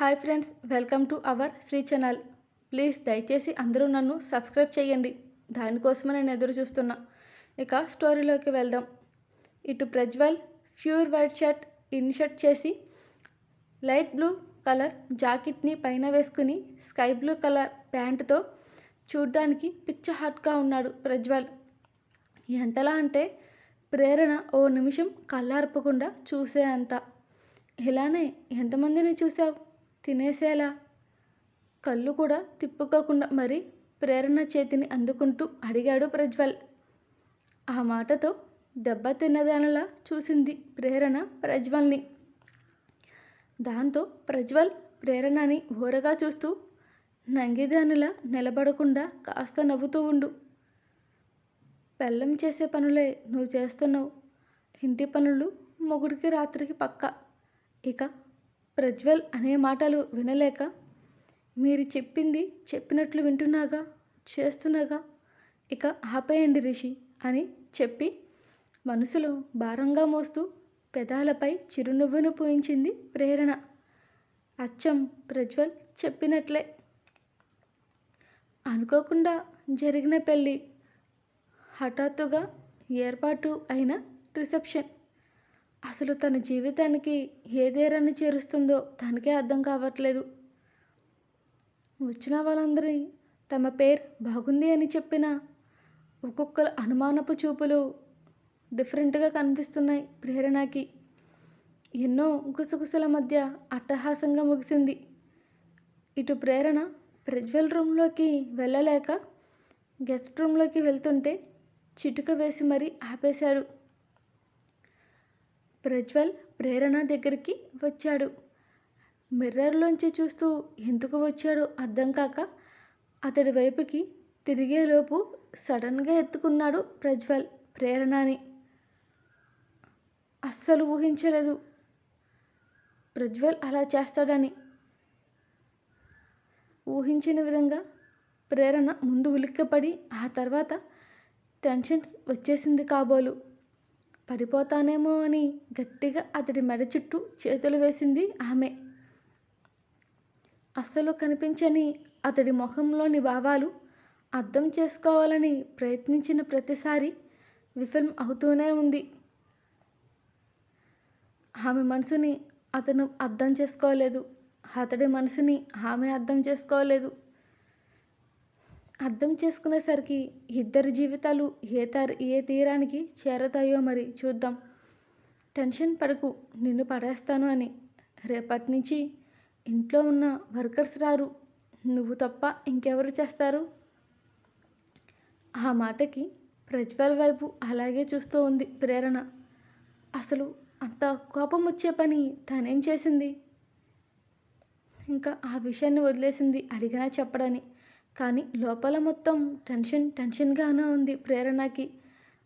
Hi friends, welcome to our Sri channel. Please దయచేసి అందరూ నన్ను సబ్స్క్రైబ్ చేయండి. దానికోసమే నేను ఎదురు చూస్తున్నా. ఇక స్టోరీలోకి వెళ్దాం. ఇటు Prajwal pure white shirt in shirt చేసి లైట్ బ్లూ కలర్ జాకెట్ని పైన వేసుకుని స్కై బ్లూ కలర్ ప్యాంటుతో చూడ్డానికి పిచ్చ హాట్గా ఉన్నాడు ప్రజ్వల్. ఎంతలా అంటే ప్రేరణ ఓ నిమిషం కళ్ళార్పకుండా చూసే అంత. ఇలానే ఎంతమందిని చూసావు తినేసేలా? కళ్ళు కూడా తిప్పుకోకుండా మరి ప్రేరణ చేతిని అందుకుంటూ అడిగాడు ప్రజ్వల్. ఆ మాటతో దెబ్బతిన్నదానిలా చూసింది ప్రేరణ ప్రజ్వల్ని. దాంతో ప్రజ్వల్ ప్రేరణని ఊరగా చూస్తూ, నంగిదానిలా నిలబడకుండా కాస్త నవ్వుతూ ఉండు. పెళ్ళం చేసే పనులే నువ్వు చేస్తున్నావు. ఇంటి పనులు మొగుడికి రాత్రికి పక్క. ఇక ప్రజ్వల్ అనే మాటలు వినలేక, మీరు చెప్పింది చెప్పినట్లు వింటున్నాగా, చేస్తున్నాగా, ఇక ఆపేయండి రిషి అని చెప్పి మనసులో భారంగా మోస్తూ పెదాలపై చిరునవ్వును పూయించింది ప్రేరణ. అచ్చం ప్రజ్వల్ చెప్పినట్లే. అనుకోకుండా జరిగిన పెళ్ళి, హఠాత్తుగా ఏర్పాటు అయిన రిసెప్షన్. అసలు తన జీవితానికి ఏ తీరాన్ని చేరుస్తుందో తనకే అర్థం కావట్లేదు. వచ్చిన వాళ్ళందరి తమ పేరు బాగుంది అని చెప్పినా ఒక్కొక్కరు అనుమానపు చూపులు డిఫరెంట్గా కనిపిస్తున్నాయి ప్రేరణకి. ఎన్నో గుసగుసల మధ్య అట్టహాసంగా ముగిసింది. ఇటు ప్రేరణ ప్రజ్వల్ రూమ్లోకి వెళ్ళలేక గెస్ట్ రూమ్లోకి వెళ్తుంటే చిటుక వేసి మరీ ఆపేశాడు. ప్రజ్వల్ ప్రేరణ దగ్గరికి వచ్చాడు. మిర్రర్లోంచి చూస్తూ ఎందుకు వచ్చాడో అర్థం కాక అతడి వైపుకి తిరిగేలోపు సడన్గా ఎత్తుకున్నాడు ప్రజ్వల్ ప్రేరణని. అస్సలు ఊహించలేదు ప్రజ్వల్ అలా చేస్తాడని. ఊహించిన విధంగా ప్రేరణ ముందు ఉలిక్కిపడి ఆ తర్వాత టెన్షన్ వచ్చేసింది కాబోలు. పడిపోతానేమో అని గట్టిగా అతడి మెడ చుట్టూ చేతులు వేసింది ఆమె. అస్సలు కనిపించని అతడి మొహంలోని భావాలు అర్థం చేసుకోవాలని ప్రయత్నించిన ప్రతిసారి విఫలం అవుతూనే ఉంది. ఆమె మనసుని అతను అర్థం చేసుకోలేదు. అతడి మనసుని ఆమె అర్థం చేసుకోలేదు. అర్థం చేసుకునేసరికి ఇద్దరి జీవితాలు ఏ తీరానికి చేరతాయో మరి చూద్దాం. టెన్షన్ పడకు, నిన్ను పడేస్తాను అని. రేపటి నుంచి ఇంట్లో ఉన్న వర్కర్స్ రారు, నువ్వు తప్ప ఇంకెవరు చేస్తారు? ఆ మాటకి ప్రజ్వల్ వైపు అలాగే చూస్తూ ఉంది ప్రేరణ. అసలు అంత కోపం వచ్చే పని తనేం చేసింది? ఇంకా ఆ విషయాన్ని వదిలేసింది అడిగినా చెప్పడని. కానీ లోపల మొత్తం టెన్షన్గానే ఉంది ప్రేరణకి.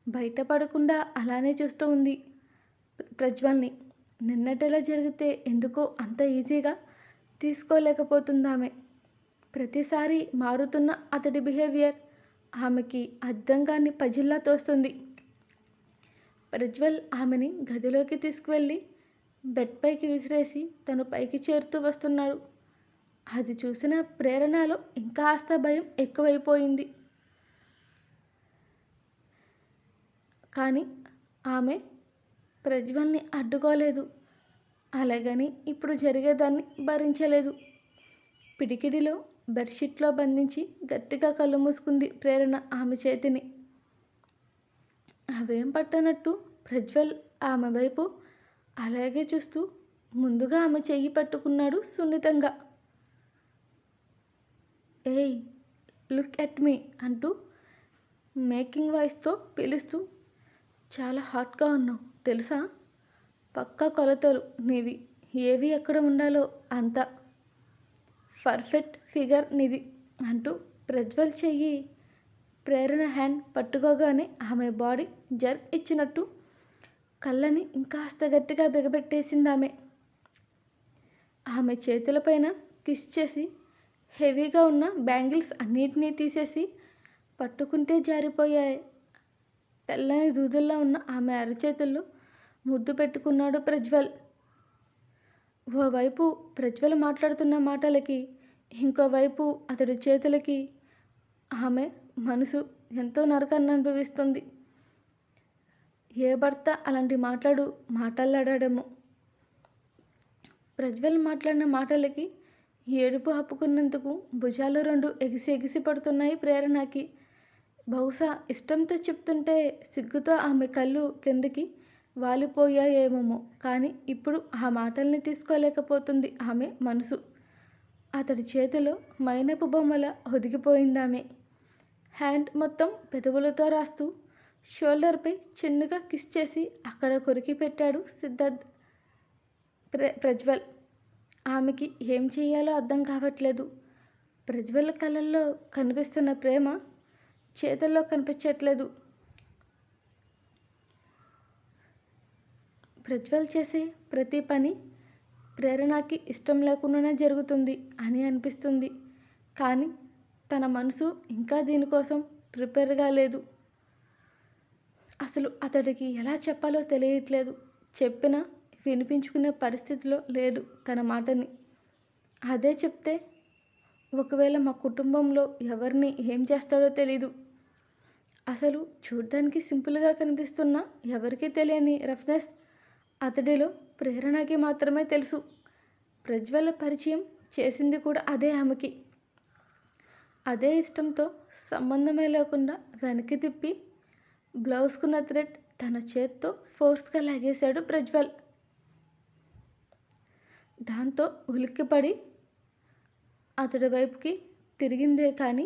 బయటపడకుండా అలానే చూస్తూ ఉంది ప్రజ్వల్ని. నిన్నటిలా జరిగితే ఎందుకో అంత ఈజీగా తీసుకోలేకపోతుందామె. ప్రతిసారి మారుతున్న అతడి బిహేవియర్ ఆమెకి అర్థం కాని పజిల్లా తోస్తుంది. ప్రజ్వల్ ఆమెని గదిలోకి తీసుకువెళ్ళి బెడ్ పైకి విసిరేసి తను పైకి చేరుతూ వస్తున్నాడు. అది చూసిన ప్రేరణలో ఇంకాస్త భయం ఎక్కువైపోయింది. కానీ ఆమె ప్రజ్వల్ని అడ్డుకోలేదు. అలాగని ఇప్పుడు జరిగేదాన్ని భరించలేదు. పిడికిడిలో బెడ్షీట్లో బంధించి గట్టిగా కళ్ళు మూసుకుంది ప్రేరణ ఆమె చేతిని. అవేం పట్టనట్టు ప్రజ్వల్ ఆమె వైపు అలాగే చూస్తూ ముందుగా ఆమె చెయ్యి పట్టుకున్నాడు సున్నితంగా. ఏయ్, లుక్ ఎట్ మీ అంటూ మేకింగ్ వాయిస్తో పిలుస్తూ, చాలా హాట్గా ఉన్నావు తెలుసా? పక్కా కొలతలు నీవి, ఏవి ఎక్కడ ఉండాలో అంత పర్ఫెక్ట్ ఫిగర్ నీది అంటూ ప్రజ్వల్ చెయ్యి ప్రేరణ హ్యాండ్ పట్టుకోగానే ఆమె బాడీ జర్క్ ఇచ్చినట్టు కళ్ళని ఇంకాస్త గట్టిగా బిగబెట్టేసింది ఆమె. ఆమె చేతులపైన కిస్ చేసి హెవీగా ఉన్న బ్యాంగిల్స్ అన్నిటినీ తీసేసి పట్టుకుంటే జారిపోయాయి. తెల్లని దూదుల్లో ఉన్న ఆమె అరచేతుల్లో ముద్దు పెట్టుకున్నాడు ప్రజ్వల్. ఓవైపు ప్రజ్వల్ మాట్లాడుతున్న మాటలకి, ఇంకోవైపు అతడి చేతులకి ఆమె మనసు ఎంతో నరకాన్ని అనుభవిస్తుంది. ఏ భర్త అలాంటి మాట్లాడాడేమో. ప్రజ్వల్ మాట్లాడిన మాటలకి ఏడుపు ఆపుకున్నందుకు భుజాలు రెండు ఎగిసి ఎగిసి పడుతున్నాయి ప్రేరణకి. బహుశా ఇష్టంతో చెప్తుంటే సిగ్గుతో ఆమె కళ్ళు కిందకి వాలిపోయాయేమో. కానీ ఇప్పుడు ఆ మాటల్ని తీసుకోలేకపోతుంది ఆమె మనసు. అతడి చేతిలో మైనపు బొమ్మల ఒదిగిపోయిందామె. హ్యాండ్ మొత్తం పెదవులతో రాస్తూ షోల్డర్పై చిన్నగా కిస్ చేసి అక్కడ కొరికి పెట్టాడు సిద్ధార్థ్. ప్రజ్వల్. ఆమెకి ఏం చేయాలో అర్థం కావట్లేదు. ప్రజ్వల్ కళ్ళల్లో కనిపిస్తున్న ప్రేమ చేతుల్లో కనిపించట్లేదు. ప్రజ్వల్ చేసే ప్రతి పని ప్రేరణకి ఇష్టం లేకుండానే జరుగుతుంది అని అనిపిస్తుంది. కానీ తన మనసు ఇంకా దీనికోసం ప్రిపేర్గా లేదు. అసలు అతడికి ఎలా చెప్పాలో తెలియట్లేదు. చెప్పినా వినిపించుకునే పరిస్థితిలో లేడు తన మాటని. అదే చెప్తే ఒకవేళ మా కుటుంబంలో ఎవరిని ఏం చేస్తాడో తెలీదు. అసలు చూడ్డానికి సింపుల్గా కనిపిస్తున్న ఎవరికీ తెలియని రఫ్నెస్ అతడిలో ప్రేరణకి మాత్రమే తెలుసు. ప్రజ్వల్ పరిచయం చేసింది కూడా అదే ఆమెకి. అదే ఇష్టంతో సంబంధమే లేకుండా వెనక్కి తిప్పి బ్లౌజ్కున్న థ్రెడ్ తన చేత్తో ఫోర్స్గా లాగేశాడు ప్రజ్వల్. దాంతో ఉలిక్కిపడి అతడి వైపుకి తిరిగిందే కానీ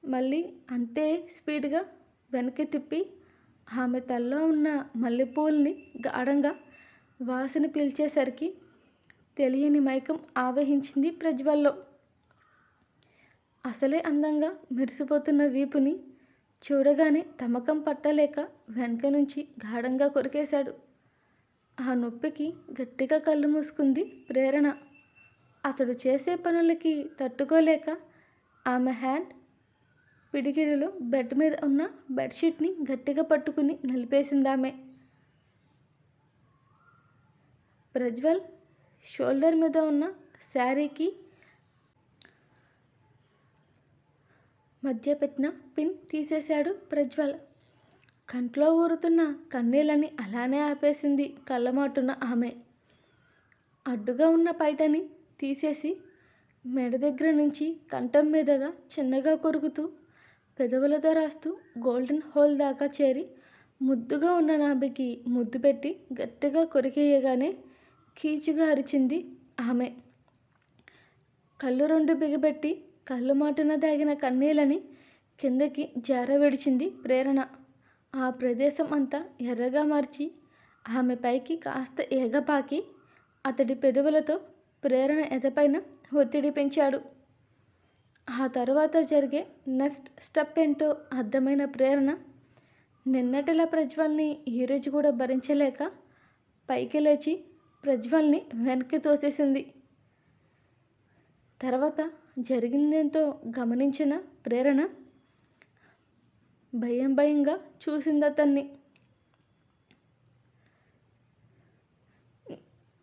మళ్ళీ అంతే స్పీడ్గా వెనక్కి తిప్పి ఆమె తల్లో ఉన్న మల్లెపూల్ని గాఢంగా వాసన పీల్చేసరికి తెలియని మైకం ఆవహించింది ప్రజ్వల్లో. అసలే అందంగా మెరిసిపోతున్న వీపుని చూడగానే తమకం పట్టలేక వెనక నుంచి గాఢంగా కొరికేశాడు. ఆ నొప్పికి గట్టిగా కళ్ళు మూసుకుంది ప్రేరణ. అతడు చేసే పనులకి తట్టుకోలేక ఆమె హ్యాండ్ పిడికిడిలో బెడ్ మీద ఉన్న బెడ్షీట్ని గట్టిగా పట్టుకుని నలిపేసిందామె. ప్రజ్వల్ షోల్డర్ మీద ఉన్న శారీకి మధ్య పెట్టిన పిన్ తీసేశాడు ప్రజ్వల్. కంట్లో ఊరుతున్న కన్నీళ్ళని అలానే ఆపేసింది కళ్ళమాటున ఆమె. అడ్డుగా ఉన్న పైటని తీసేసి మెడ దగ్గర నుంచి కంఠం మీదగా చిన్నగా కొరుకుతూ పెదవులతో రాస్తూ గోల్డెన్ హోల్ దాకా చేరి ముద్దుగా ఉన్న నాభికి ముద్దు పెట్టి గట్టిగా కొరికేయగానే కీచుగా అరిచింది ఆమె. కళ్ళు రెండు బిగబెట్టి కళ్ళు మాటున దాగిన కన్నీళ్ళని కిందకి జార విడిచింది ప్రేరణ. ఆ ప్రదేశం అంతా ఎర్రగా మార్చి ఆమె పైకి కాస్త ఎగపాకి అతడి పెదవులతో ప్రేరణ ఎదపైన ఒత్తిడి పెంచాడు. ఆ తర్వాత జరిగే నెక్స్ట్ స్టెప్ ఏంటో అర్థమైన ప్రేరణ నిన్నటిలా ప్రజ్వల్ని ఈరోజు కూడా భరించలేక పైకి లేచి ప్రజ్వల్ని వెనక్కి తోసేసింది. తర్వాత జరిగిందేంతో గమనించిన ప్రేరణ భయంగా చూసింది అతన్ని.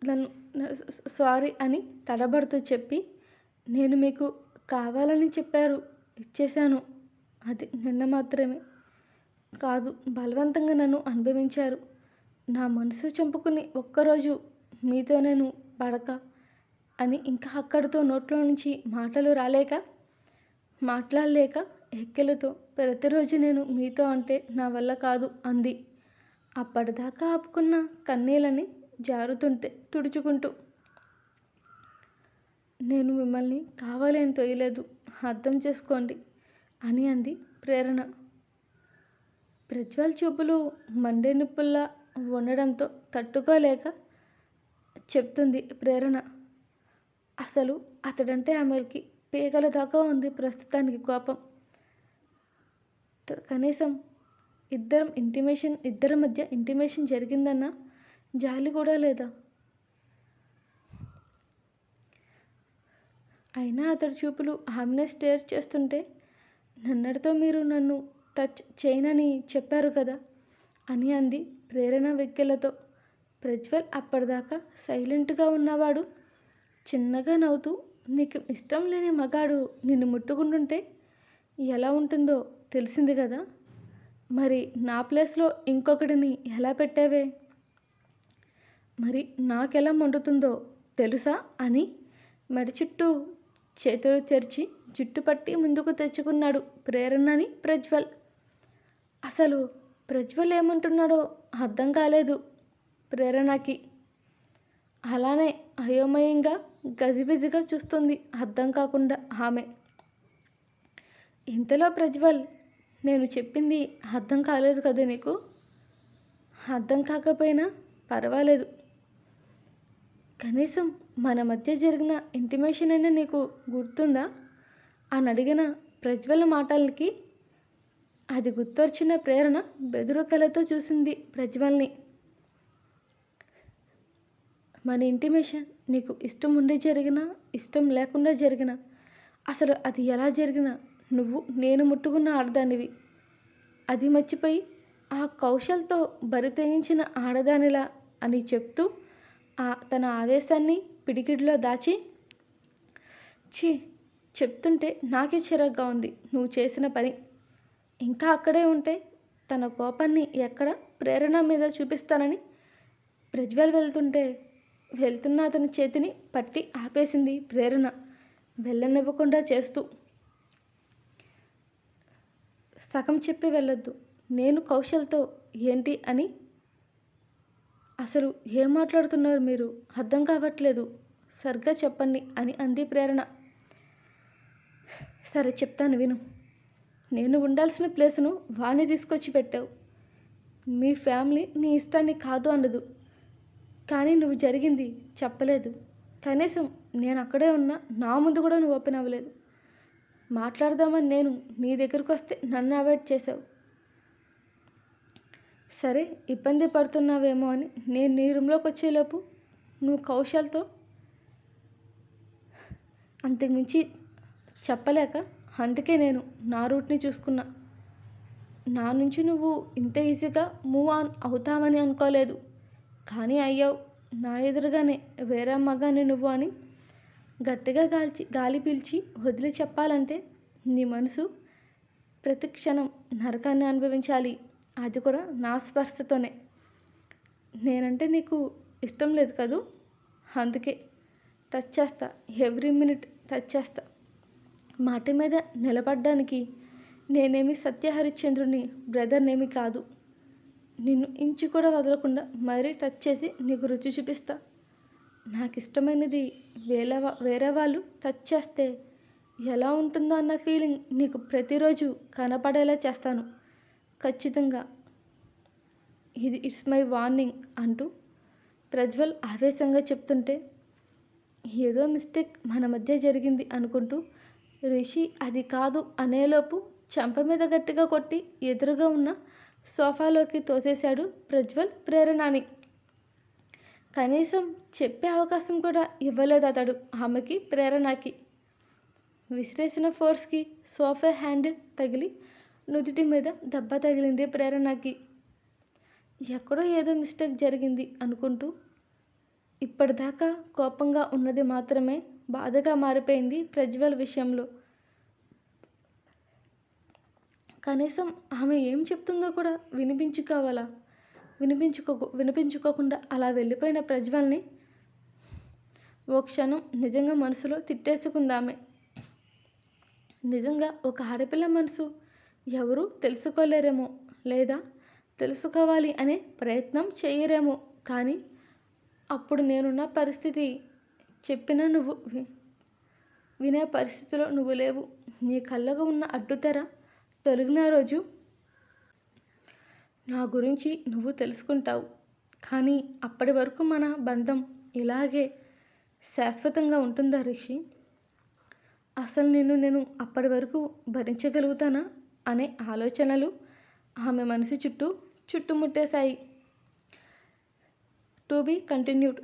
నన్ను సారీ అని తడబడుతూ చెప్పి, నేను మీకు కావాలని చెప్పారు, ఇచ్చేశాను. అది నిన్న మాత్రమే కాదు, బలవంతంగా నన్ను అనుభవించారు. నా మనసు చంపుకుని ఒక్కరోజు మీతో నేను పడక అని ఇంకా అక్కడితో నోట్లో నుంచి మాటలు మాట్లాడలేక ఎక్కెలతో ప్రతిరోజు నేను మీతో అంటే నా వల్ల కాదు అంది. అప్పటిదాకా ఆపుకున్న కన్నీళ్ళని జారుతుంటే తుడుచుకుంటూ. నేను మిమ్మల్ని కావాలని తొయ్యలేదు, అర్థం చేసుకోండి అని అంది ప్రేరణ. ప్రజ్వల్ చూపులు మండే నిప్పుల్లా ఉండడంతో తట్టుకోలేక చెప్తుంది ప్రేరణ. అసలు అతడంటే ఆమెకి పీకల దాకా ఉంది ప్రస్తుతానికి కోపం. కనీసం ఇద్దరి మధ్య ఇంటిమేషన్ జరిగిందన్న జాలి కూడా లేదా? అయినా అతడి చూపులు ఆమెనే స్టేర్ చేస్తుంటే, నన్నటితో మీరు నన్ను టచ్ చేయనని చెప్పారు కదా అని అంది ప్రేరణ వెక్కెలతో. ప్రజ్వల్ అప్పటిదాకా సైలెంట్గా ఉన్నవాడు చిన్నగా నవ్వుతూ, నీకు ఇష్టం లేని మగాడు నిన్ను ముట్టుకుంటుంటే ఎలా ఉంటుందో తెలిసింది కదా, మరి నా ప్లేస్లో ఇంకొకడిని ఎలా పెట్టావే, మరి నాకెలా మండుతుందో తెలుసా అని మెడ చుట్టూ చేతులు తెరిచి జుట్టు పట్టి ముందుకు తెచ్చుకున్నాడు ప్రేరణని ప్రజ్వల్. అసలు ప్రజ్వల్ ఏమంటున్నాడో అర్థం కాలేదు ప్రేరణకి. అలానే అయోమయంగా గజిబిజిగా చూస్తుంది అర్థం కాకుండా ఆమె. ఇంతలో ప్రజ్వల్, నేను చెప్పింది అర్థం కాలేదు కదా నీకు, అర్థం కాకపోయినా పర్వాలేదు, కనీసం మన మధ్య జరిగిన ఇంటిమేషన్ అయినా నీకు గుర్తుందా అని అడిగిన ప్రజ్వల్ మాటలకి అది గుర్తొచ్చిన ప్రేరణ బెదురు కళ్ళతో చూసింది ప్రజ్వల్ని. మన ఇంటిమేషన్ నీకు ఇష్టం ఉండి జరిగినా ఇష్టం లేకుండా జరిగినా, అసలు అది ఎలా జరిగినా నువ్వు నేను ముట్టుకున్న ఆడదానివి, అది మర్చిపోయి ఆ కౌశల్తో బరి తెగించిన ఆడదానిలా అని చెప్తూ తన ఆవేశాన్ని పిడికిడిలో దాచి, ఛీ, చెప్తుంటే నాకే చిరాగ్గా ఉంది నువ్వు చేసిన పని, ఇంకా అక్కడే ఉంటే తన కోపాన్ని ఎక్కడ ప్రేరణ మీద చూపిస్తానని ప్రజ్వల్ వెళ్తున్న అతని చేతిని పట్టి ఆపేసింది ప్రేరణ వెళ్ళనివ్వకుండా చేస్తూ. సగం చెప్పి వెళ్ళొద్దు, నేను కౌశల్తో ఏంటి అని, అసలు ఏం మాట్లాడుతున్నారు మీరు, అర్థం కావట్లేదు, సరిగ్గా చెప్పండి అని అంది ప్రేరణ. సరే చెప్తాను విను, నేను ఉండాల్సిన ప్లేసును వాణ్ణి తీసుకొచ్చి పెట్టావు, మీ ఫ్యామిలీ నీ ఇష్టాన్ని కాదు అన్నదు, కానీ నువ్వు జరిగింది చెప్పలేదు, కనీసం నేను అక్కడే ఉన్నా నా ముందు కూడా నువ్వు ఓపెన్ అవ్వలేదు, మాట్లాడదామని నేను నీ దగ్గరకు వస్తే నన్ను అవాయిడ్ చేసావు, సరే ఇబ్బంది పడుతున్నావేమో అని నేను నీ రూమ్లోకి వచ్చేలోపు నువ్వు కౌశల్తో అంతకుమించి చెప్పలేక అందుకే నేను నా రూట్ని చూసుకున్నా, నా నుంచి నువ్వు ఇంత ఈజీగా మూవ్ ఆన్ అవుతామని అనుకోలేదు, కానీ అయ్యావు, నా ఎదురుగానే వేరే మగాన్ని నువ్వు అని గట్టిగా గాలి పీల్చి వదిలి చెప్పాలంటే నీ మనసు ప్రతి క్షణం నరకాన్ని అనుభవించాలి, అది కూడా నా స్పర్శతోనే, నేనంటే నీకు ఇష్టం లేదు కదూ, అందుకే టచ్ చేస్తా, ఎవ్రీ మినిట్ టచ్ చేస్తా, మాట మీద నిలబడ్డానికి నేనేమి సత్యహరిశ్చంద్రుని బ్రదర్నేమి కాదు, నిన్ను ఇంచు కూడా వదలకుండా మరీ టచ్ చేసి నీకు రుచి చూపిస్తా, నాకు ఇష్టమైనది వేరే వాళ్ళు టచ్ చేస్తే ఎలా ఉంటుందో అన్న ఫీలింగ్ నీకు ప్రతిరోజు కనపడేలా చేస్తాను ఖచ్చితంగా, ఇది ఇట్స్ మై వార్నింగ్ అంటూ ప్రజ్వల్ ఆవేశంగా చెప్తుంటే ఏదో మిస్టేక్ మన మధ్య జరిగింది అనుకుంటూ రిషి అది కాదు అనేలోపు చెంప మీద గట్టిగా కొట్టి ఎదురుగా ఉన్న సోఫాలోకి తోసేశాడు ప్రజ్వల్ ప్రేరణని. కనీసం చెప్పే అవకాశం కూడా ఇవ్వలేదు అతడు ఆమెకి ప్రేరణకి. విసిరేసిన ఫోర్స్కి సోఫా హ్యాండిల్ తగిలి నుదుటి మీద దెబ్బ తగిలింది ప్రేరణకి. ఎక్కడో ఏదో మిస్టేక్ జరిగింది అనుకుంటూ ఇప్పటిదాకా కోపంగా ఉన్నది మాత్రమే బాధగా మారిపోయింది ప్రజ్వల్ విషయంలో. కనీసం ఆమె ఏం చెప్తుందో కూడా వినిపించుకోకుండా అలా వెళ్ళిపోయిన ప్రజ్వల్ని ఓ క్షణం నిజంగా మనసులో తిట్టేసుకుందామే. నిజంగా ఒక ఆడపిల్ల మనసు ఎవరూ తెలుసుకోలేరేమో, లేదా తెలుసుకోవాలి అనే ప్రయత్నం చేయరేమో, కానీ అప్పుడు నేనున్న పరిస్థితి చెప్పినా నువ్వు వినే పరిస్థితిలో నువ్వు లేవు. నీ కళ్ళకు ఉన్న అడ్డుతెర తొలగిన రోజు నా గురించి నువ్వు తెలుసుకుంటావు, కానీ అప్పటి వరకు మన బంధం ఇలాగే శాశ్వతంగా ఉంటుందా రిషి? అసలు నేను అప్పటి వరకు భరించగలుగుతానా అనే ఆలోచనలు ఆమె మనసు చుట్టుముట్టేశాయి. To be continued.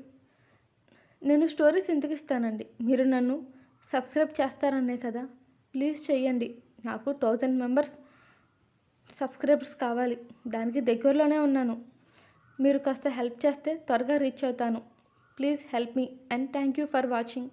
నేను స్టోరీస్ ఎందుకు ఇస్తానండి, మీరు నన్ను సబ్స్క్రైబ్ చేస్తారనే కదా, ప్లీజ్ చెయ్యండి, నాకు 1000 మెంబర్స్ సబ్స్క్రైబర్స్ కావాలి, దానికి దగ్గరలోనే ఉన్నాను, మీరు కాస్త హెల్ప్ చేస్తే త్వరగా రీచ్ అవుతాను. Please help me and thank you for watching.